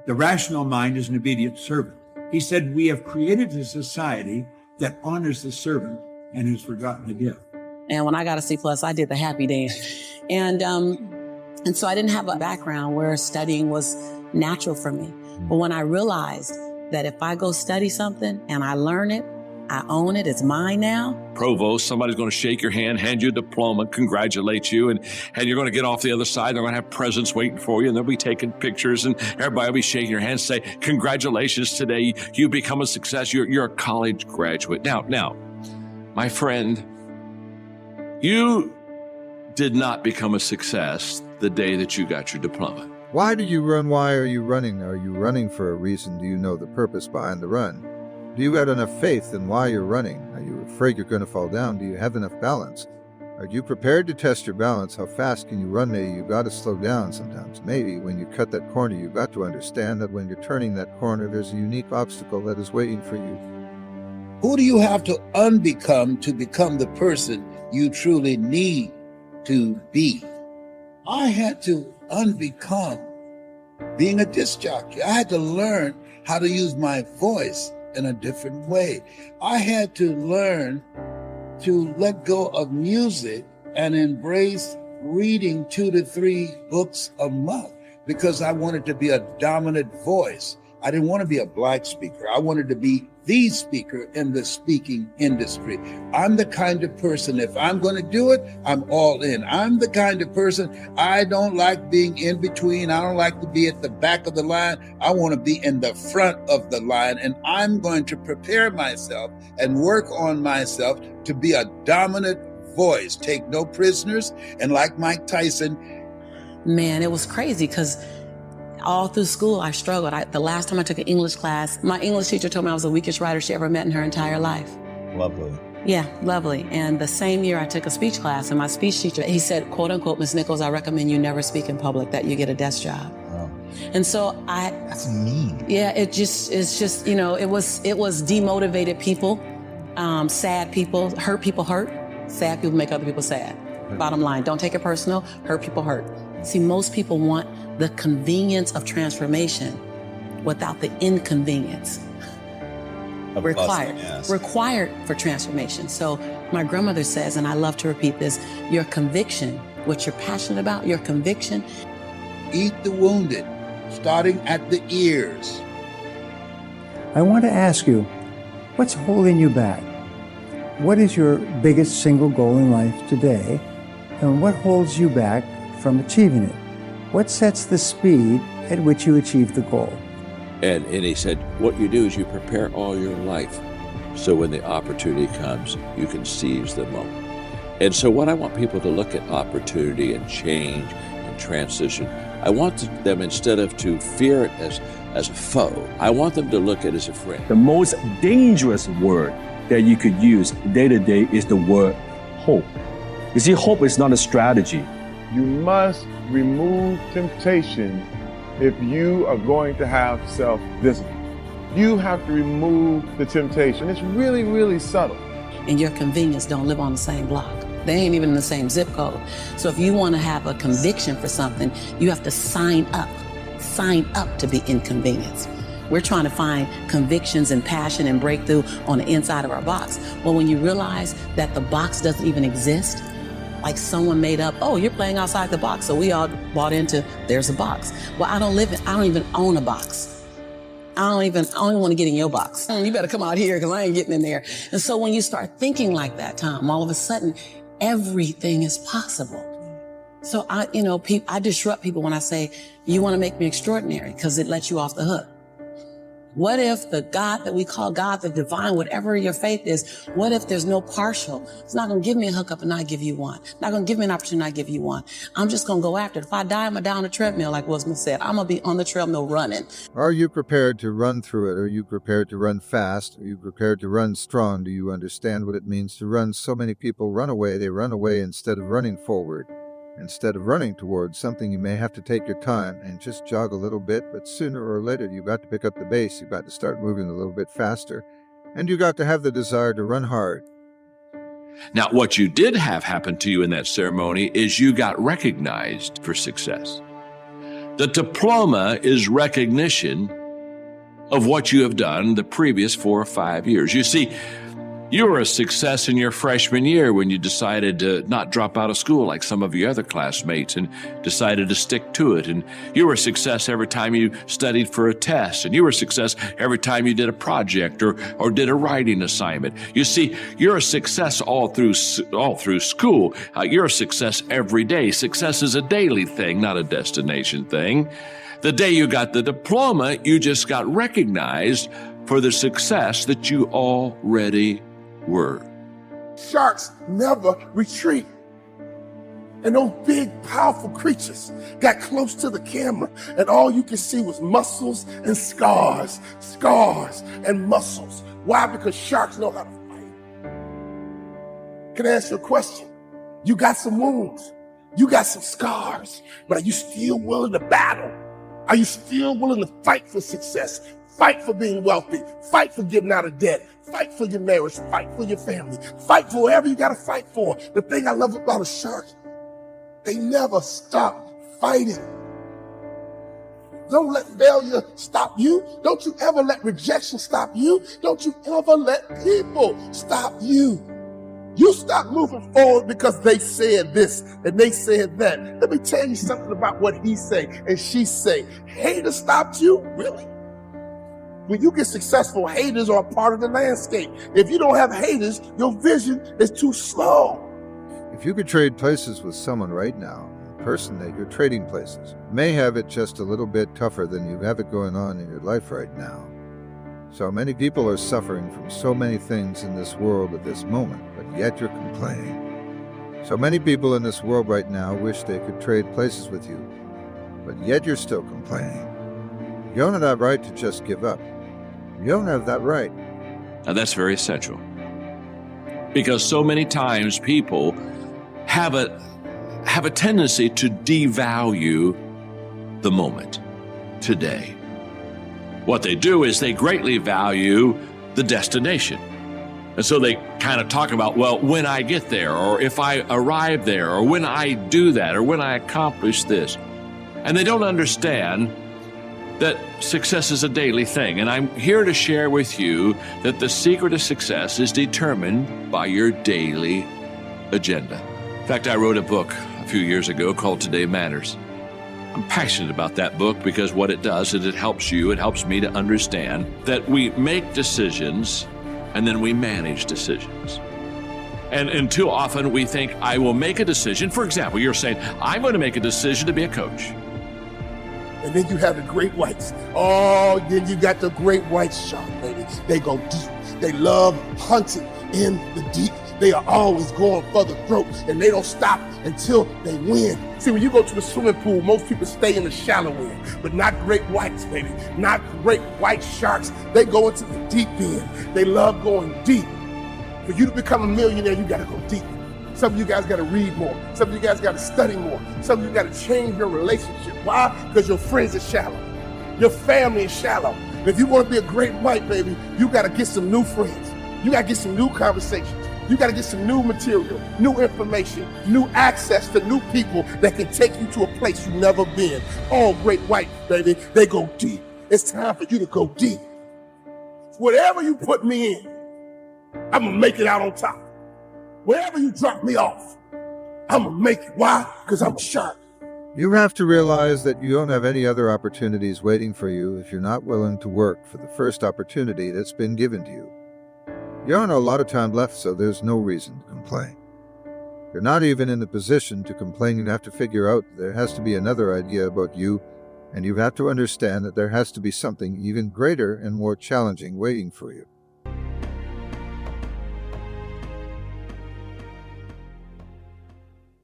The rational mind is an obedient servant. He said, we have created a society that honors the servant and has forgotten the gift. And when I got a C+, I did the happy dance. And so I didn't have a background where studying was natural for me. But when I realized that if I go study something and I learn it, I own it, it's mine now. Provost, somebody's going to shake your hand, hand you a diploma, congratulate you, and you're going to get off the other side. They're going to have presents waiting for you, and they'll be taking pictures, and everybody will be shaking your hand, say, congratulations today, you become a success, you're a college graduate. Now, my friend, you did not become a success the day that you got your diploma. Why do you run? Why are you running? Are you running for a reason? Do you know the purpose behind the run? Do you have enough faith in why you're running? Are you afraid you're going to fall down? Do you have enough balance? Are you prepared to test your balance? How fast can you run? Maybe you got to slow down sometimes. Maybe when you cut that corner, you got to understand that when you're turning that corner, there's a unique obstacle that is waiting for you. Who do you have to unbecome to become the person you truly need to be? I had to unbecome being a disc jockey. I had to learn how to use my voice in a different way. I had to learn to let go of music and embrace reading 2 to 3 books a month because I wanted to be a dominant voice. I didn't want to be a black speaker. I wanted to be the speaker in the speaking industry. I'm the kind of person, if I'm going to do it, I'm all in. I'm the kind of person, I don't like being in between. I don't like to be at the back of the line. I want to be in the front of the line, and I'm going to prepare myself and work on myself to be a dominant voice, take no prisoners. And like Mike Tyson. Man, it was crazy because all through school, I struggled. The last time I took an English class, my English teacher told me I was the weakest writer she ever met in her entire life. Lovely. Yeah, lovely. And the same year I took a speech class, and my speech teacher, he said, quote unquote, Ms. Nichols, I recommend you never speak in public, that you get a desk job. Wow. And so That's mean. Yeah, it's just, you know, it was demotivated people, sad people hurt. Sad people make other people sad. Bottom line, don't take it personal, hurt people hurt. See, most people want the convenience of transformation without the inconvenience required for transformation. So my grandmother says, and I love to repeat this, your conviction, what you're passionate about, your conviction. Eat the wounded, starting at the ears. I want to ask you, what's holding you back? What is your biggest single goal in life today? And what holds you back from achieving it? What sets the speed at which you achieve the goal? And he said, what you do is you prepare all your life so when the opportunity comes, you can seize the moment. And so what I want people to look at opportunity and change and transition, I want them, instead of to fear it as a foe, I want them to look at it as a friend. The most dangerous word that you could use day to day is the word hope. You see, hope is not a strategy. You must remove temptation if you are going to have self-discipline. You have to remove the temptation. It's really, really subtle. And your convenience don't live on the same block. They ain't even in the same zip code. So if you want to have a conviction for something, you have to sign up to be inconvenienced. We're trying to find convictions and passion and breakthrough on the inside of our box. Well, when you realize that the box doesn't even exist, like someone made up, oh, you're playing outside the box. So we all bought into, there's a box. Well, I don't even own a box. I don't even want to get in your box. You better come out here because I ain't getting in there. And so when you start thinking like that, Tom, all of a sudden, everything is possible. So I disrupt people when I say, you want to make me extraordinary, because it lets you off the hook. What if the God that we call God, the divine, whatever your faith is, what if there's no partial? It's not going to give me a hookup and not give you one. Not going to give me an opportunity and not give you one. I'm just going to go after it. If I die, I'm going to die on the treadmill, like Will Smith said. I'm going to be on the treadmill running. Are you prepared to run through it? Are you prepared to run fast? Are you prepared to run strong? Do you understand what it means to run? So many people run away. They run away instead of running forward. Instead of running towards something, you may have to take your time and just jog a little bit, but sooner or later, you've got to pick up the pace. You've got to start moving a little bit faster, and you got to have the desire to run hard. Now, what you did have happen to you in that ceremony is you got recognized for success. The diploma is recognition of what you have done the previous 4 or 5 years. You see, you were a success in your freshman year when you decided to not drop out of school like some of your other classmates and decided to stick to it. And you were a success every time you studied for a test. And you were a success every time you did a project or did a writing assignment. You see, you're a success all through school. You're a success every day. Success is a daily thing, not a destination thing. The day you got the diploma, you just got recognized for the success that you already were. Sharks never retreat. And those big, powerful creatures got close to the camera, and all you could see was muscles and scars and muscles. Why? Because sharks know how to fight. Can I ask you a question? You got some wounds, you got some scars, but are you still willing to battle? Are you still willing to fight for success? Fight for being wealthy, fight for getting out of debt, fight for your marriage, fight for your family, fight for whatever you gotta fight for. The thing I love about a shark, they never stop fighting. Don't let failure stop you. Don't you ever let rejection stop you. Don't you ever let people stop you. You stop moving forward because they said this and they said that. Let me tell you something about what he say and she say. Haters stopped you? Really? When you get successful, haters are a part of the landscape. If you don't have haters, your vision is too slow. If you could trade places with someone right now, the person that you're trading places may have it just a little bit tougher than you have it going on in your life right now. So many people are suffering from so many things in this world at this moment, but yet you're complaining. So many people in this world right now wish they could trade places with you, but yet you're still complaining. You don't have that right to just give up. You don't have that right. Now that's very essential. Because so many times people have a tendency to devalue the moment, today. What they do is they greatly value the destination. And so they kind of talk about, well, when I get there, or if I arrive there, or when I do that, or when I accomplish this. And they don't understand that success is a daily thing. And I'm here to share with you that the secret of success is determined by your daily agenda. In fact, I wrote a book a few years ago called Today Matters. I'm passionate about that book because what it does is it helps me to understand that we make decisions and then we manage decisions. And too often we think, I will make a decision. For example, you're saying, I'm going to make a decision to be a coach. And then you have the great whites. Oh, then you got the great white shark, baby. They go deep. They love hunting in the deep. They are always going for the throat, and they don't stop until they win. See, when you go to the swimming pool, most people stay in the shallow end, but not great whites, baby. Not great white sharks. They go into the deep end. They love going deep. For you to become a millionaire, you got to go deep. Some of you guys got to read more. Some of you guys got to study more. Some of you got to change your relationship. Why? Because your friends are shallow. Your family is shallow. If you want to be a great white, baby, you got to get some new friends. You got to get some new conversations. You got to get some new material, new information, new access to new people that can take you to a place you've never been. All great white, baby, they go deep. It's time for you to go deep. Whatever you put me in, I'm going to make it out on top. Wherever you drop me off, I'm going to make it. Why? Because I'm a shark. You have to realize that you don't have any other opportunities waiting for you if you're not willing to work for the first opportunity that's been given to you. You don't have a lot of time left, so there's no reason to complain. You're not even in the position to complain. You have to figure out there has to be another idea about you, and you have to understand that there has to be something even greater and more challenging waiting for you.